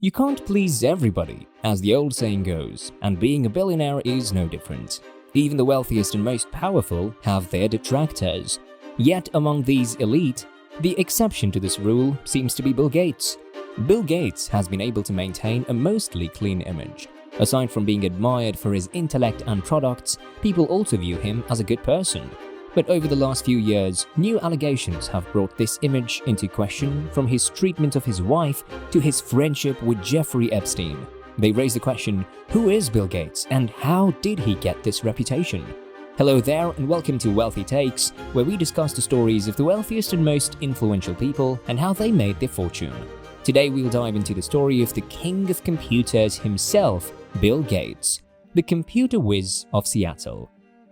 You can't please everybody, as the old saying goes, and being a billionaire is no different. Even the wealthiest and most powerful have their detractors. Yet among these elite, the exception to this rule seems to be Bill Gates. Bill Gates has been able to maintain a mostly clean image. Aside from being admired for his intellect and products, people also view him as a good person. But over the last few years, new allegations have brought this image into question, from his treatment of his wife to his friendship with Jeffrey Epstein. They raise the question, who is Bill Gates and how did he get this reputation? Hello there and welcome to Wealthy Takes, where we discuss the stories of the wealthiest and most influential people and how they made their fortune. Today we'll dive into the story of the king of computers himself, Bill Gates, the computer whiz of Seattle.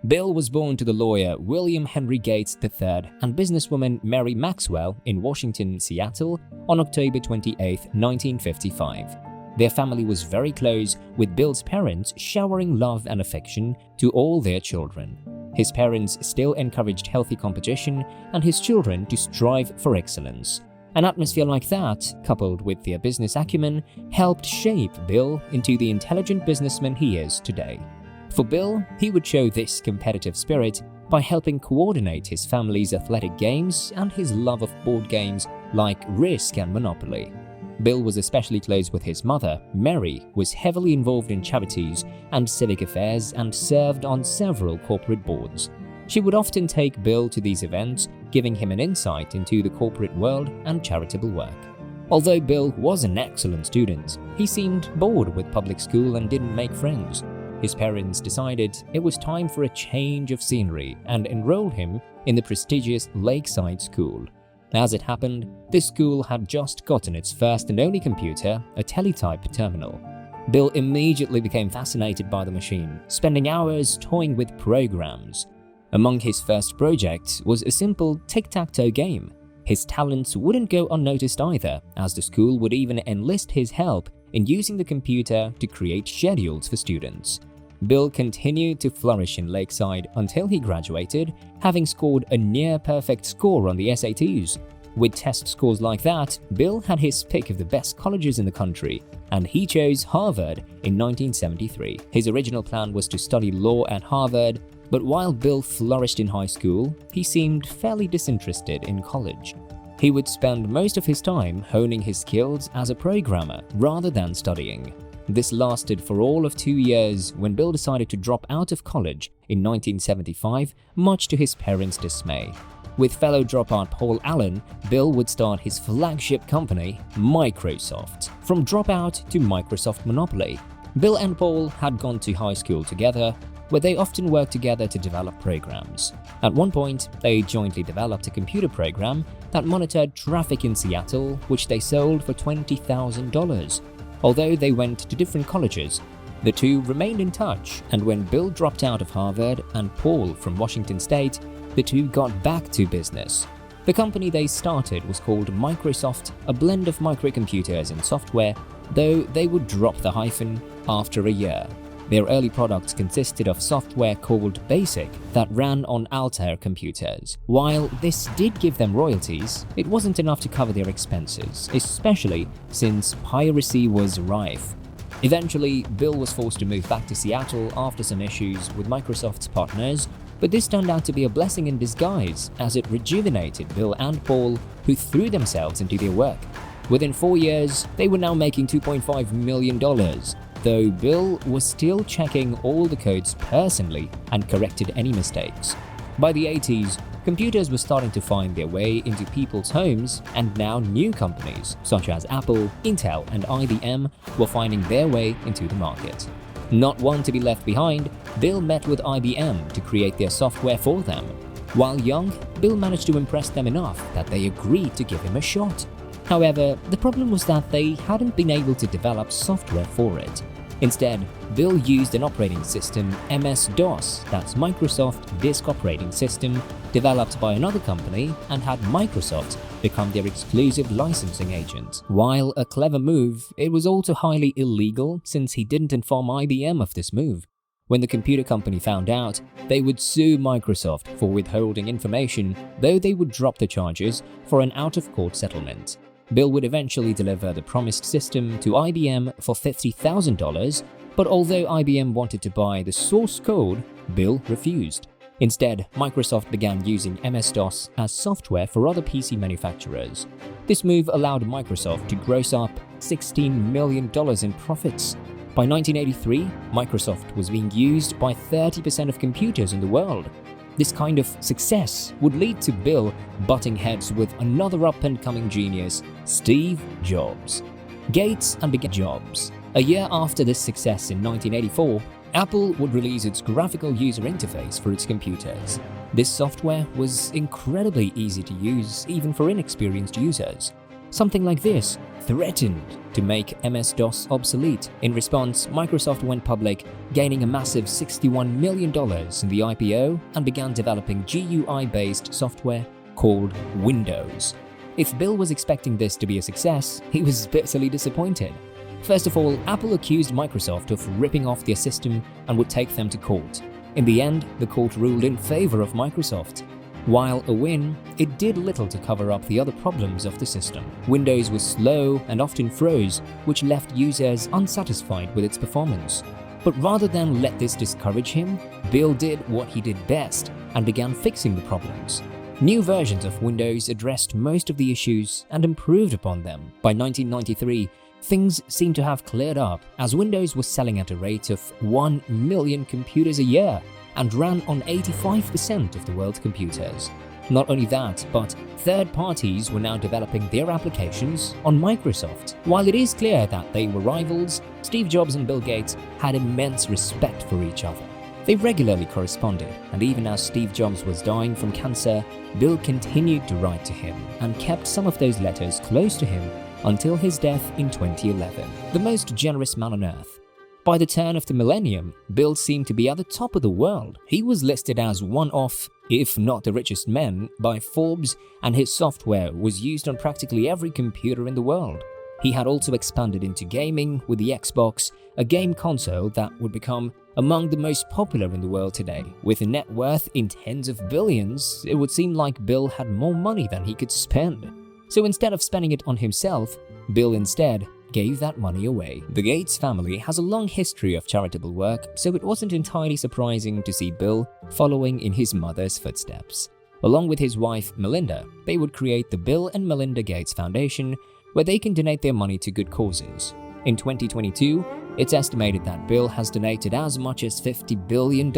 Bill was born to the lawyer William Henry Gates III and businesswoman Mary Maxwell in Washington, Seattle on October 28, 1955. Their family was very close, with Bill's parents showering love and affection to all their children. His parents still encouraged healthy competition and his children to strive for excellence. An atmosphere like that, coupled with their business acumen, helped shape Bill into the intelligent businessman he is today. For Bill, he would show this competitive spirit by helping coordinate his family's athletic games and his love of board games like Risk and Monopoly. Bill was especially close with his mother. Mary was heavily involved in charities and civic affairs and served on several corporate boards. She would often take Bill to these events, giving him an insight into the corporate world and charitable work. Although Bill was an excellent student, he seemed bored with public school and didn't make friends. His parents decided it was time for a change of scenery and enrolled him in the prestigious Lakeside School. As it happened, this school had just gotten its first and only computer, a teletype terminal. Bill immediately became fascinated by the machine, spending hours toying with programs. Among his first projects was a simple tic-tac-toe game. His talents wouldn't go unnoticed either, as the school would even enlist his help in using the computer to create schedules for students. Bill continued to flourish in Lakeside until he graduated, having scored a near-perfect score on the SATs. With test scores like that, Bill had his pick of the best colleges in the country, and he chose Harvard in 1973. His original plan was to study law at Harvard, but while Bill flourished in high school, he seemed fairly disinterested in college. He would spend most of his time honing his skills as a programmer rather than studying. This lasted for all of 2 years when Bill decided to drop out of college in 1975, much to his parents' dismay. With fellow dropout Paul Allen, Bill would start his flagship company, Microsoft. From dropout to Microsoft Monopoly, Bill and Paul had gone to high school together, where they often worked together to develop programs. At one point, they jointly developed a computer program that monitored traffic in Seattle, which they sold for $20,000. Although they went to different colleges, the two remained in touch, and when Bill dropped out of Harvard and Paul from Washington State, the two got back to business. The company they started was called Microsoft, a blend of microcomputers and software, though they would drop the hyphen after a year. Their early products consisted of software called BASIC that ran on Altair computers. While this did give them royalties, it wasn't enough to cover their expenses, especially since piracy was rife. Eventually, Bill was forced to move back to Seattle after some issues with Microsoft's partners, but this turned out to be a blessing in disguise as it rejuvenated Bill and Paul, who threw themselves into their work. Within 4 years, they were now making $2.5 million. Though Bill was still checking all the codes personally and corrected any mistakes. By the 80s, computers were starting to find their way into people's homes, and now new companies such as Apple, Intel, and IBM were finding their way into the market. Not one to be left behind, Bill met with IBM to create their software for them. While young, Bill managed to impress them enough that they agreed to give him a shot. However, the problem was that they hadn't been able to develop software for it. Instead, Bill used an operating system, MS-DOS, that's Microsoft Disk Operating System, developed by another company, and had Microsoft become their exclusive licensing agent. While a clever move, it was also highly illegal since he didn't inform IBM of this move. When the computer company found out, they would sue Microsoft for withholding information, though they would drop the charges for an out-of-court settlement. Bill would eventually deliver the promised system to IBM for $50,000, but although IBM wanted to buy the source code, Bill refused. Instead, Microsoft began using MS-DOS as software for other PC manufacturers. This move allowed Microsoft to gross up $16 million in profits. By 1983, Microsoft was being used by 30% of computers in the world. This kind of success would lead to Bill butting heads with another up-and-coming genius, Steve Jobs. Gates and began Jobs. A year after this success in 1984, Apple would release its graphical user interface for its computers. This software was incredibly easy to use even for inexperienced users. Something like this threatened to make MS-DOS obsolete. In response, Microsoft went public, gaining a massive $61 million in the IPO and began developing GUI-based software called Windows. If Bill was expecting this to be a success, he was bitterly disappointed. First of all, Apple accused Microsoft of ripping off their system and would take them to court. In the end, the court ruled in favor of Microsoft. While a win, it did little to cover up the other problems of the system. Windows was slow and often froze, which left users unsatisfied with its performance. But rather than let this discourage him, Bill did what he did best and began fixing the problems. New versions of Windows addressed most of the issues and improved upon them. By 1993, things seemed to have cleared up as Windows was selling at a rate of 1 million computers a year and ran on 85% of the world's computers. Not only that, but third parties were now developing their applications on Microsoft. While it is clear that they were rivals, Steve Jobs and Bill Gates had immense respect for each other. They regularly corresponded, and even as Steve Jobs was dying from cancer, Bill continued to write to him and kept some of those letters close to him until his death in 2011. The most generous man on earth. By the turn of the millennium, Bill seemed to be at the top of the world. He was listed as one of, if not the richest men, by Forbes, and his software was used on practically every computer in the world. He had also expanded into gaming with the Xbox, a game console that would become among the most popular in the world today. With a net worth in tens of billions, it would seem like Bill had more money than he could spend. So instead of spending it on himself, Bill instead gave that money away. The Gates family has a long history of charitable work, so it wasn't entirely surprising to see Bill following in his mother's footsteps. Along with his wife, Melinda, they would create the Bill and Melinda Gates Foundation, where they can donate their money to good causes. In 2022, it's estimated that Bill has donated as much as $50 billion,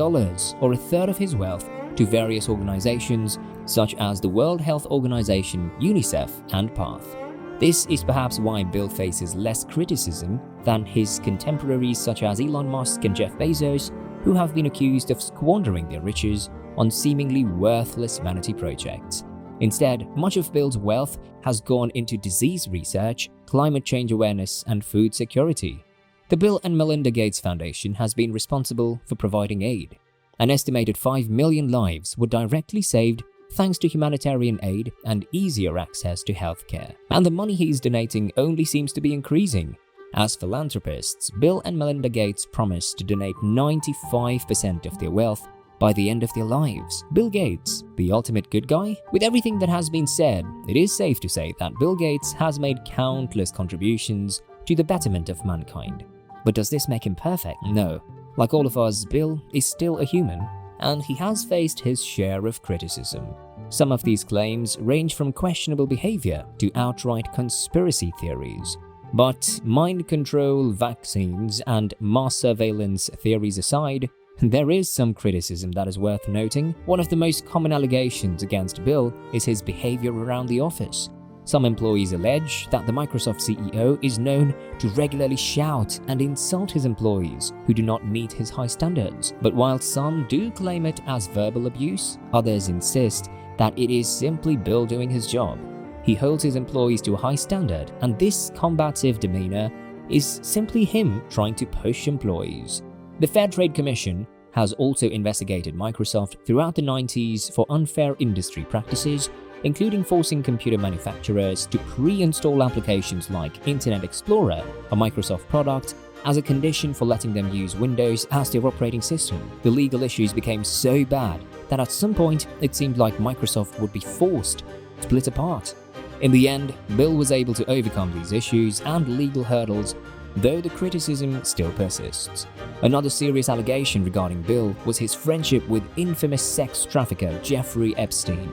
or a third of his wealth, to various organizations such as the World Health Organization, UNICEF, and PATH. This is perhaps why Bill faces less criticism than his contemporaries such as Elon Musk and Jeff Bezos, who have been accused of squandering their riches on seemingly worthless vanity projects. Instead, much of Bill's wealth has gone into disease research, climate change awareness, and food security. The Bill and Melinda Gates Foundation has been responsible for providing aid. An estimated 5 million lives were directly saved thanks to humanitarian aid and easier access to healthcare. And the money he's donating only seems to be increasing. As philanthropists, Bill and Melinda Gates promised to donate 95% of their wealth by the end of their lives. Bill Gates, the ultimate good guy? With everything that has been said, it is safe to say that Bill Gates has made countless contributions to the betterment of mankind. But does this make him perfect? No. Like all of us, Bill is still a human, and he has faced his share of criticism. Some of these claims range from questionable behavior to outright conspiracy theories. But mind control, vaccines, and mass surveillance theories aside, there is some criticism that is worth noting. One of the most common allegations against Bill is his behavior around the office. Some employees allege that the Microsoft CEO is known to regularly shout and insult his employees who do not meet his high standards. But while some do claim it as verbal abuse, others insist that it is simply Bill doing his job. He holds his employees to a high standard, and this combative demeanor is simply him trying to push employees. The Fair Trade Commission has also investigated Microsoft throughout the 90s for unfair industry practices, including forcing computer manufacturers to pre-install applications like Internet Explorer, a Microsoft product, as a condition for letting them use Windows as their operating system. The legal issues became so bad that at some point it seemed like Microsoft would be forced to split apart. In the end, Bill was able to overcome these issues and legal hurdles, though the criticism still persists. Another serious allegation regarding Bill was his friendship with infamous sex trafficker Jeffrey Epstein.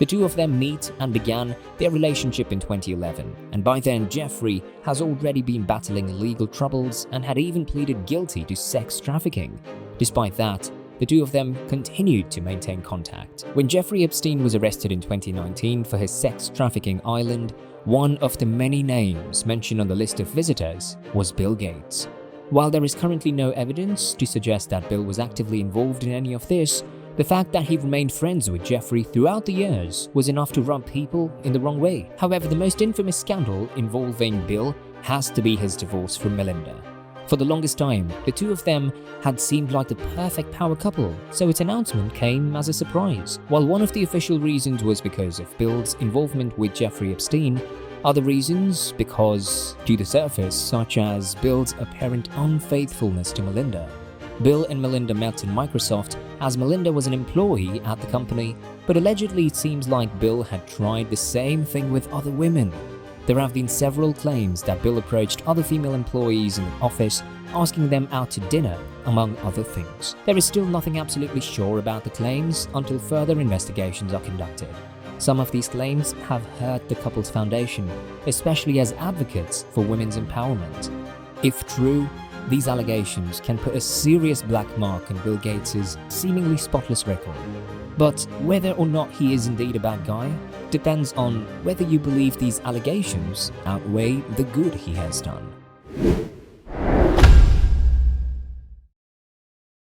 The two of them meet and began their relationship in 2011, and by then Jeffrey has already been battling legal troubles and had even pleaded guilty to sex trafficking. Despite that, the two of them continued to maintain contact. When Jeffrey Epstein was arrested in 2019 for his sex trafficking island, one of the many names mentioned on the list of visitors was Bill Gates. While there is currently no evidence to suggest that Bill was actively involved in any of this, the fact that he remained friends with Jeffrey throughout the years was enough to rub people in the wrong way. However, the most infamous scandal involving Bill has to be his divorce from Melinda. For the longest time, the two of them had seemed like the perfect power couple, so its announcement came as a surprise. While one of the official reasons was because of Bill's involvement with Jeffrey Epstein, other reasons because to the surface, such as Bill's apparent unfaithfulness to Melinda. Bill and Melinda met in Microsoft as Melinda was an employee at the company, but allegedly it seems like Bill had tried the same thing with other women. There have been several claims that Bill approached other female employees in the office, asking them out to dinner, among other things. There is still nothing absolutely sure about the claims until further investigations are conducted. Some of these claims have hurt the couple's foundation, especially as advocates for women's empowerment. If true, these allegations can put a serious black mark on Bill Gates' seemingly spotless record. But whether or not he is indeed a bad guy depends on whether you believe these allegations outweigh the good he has done.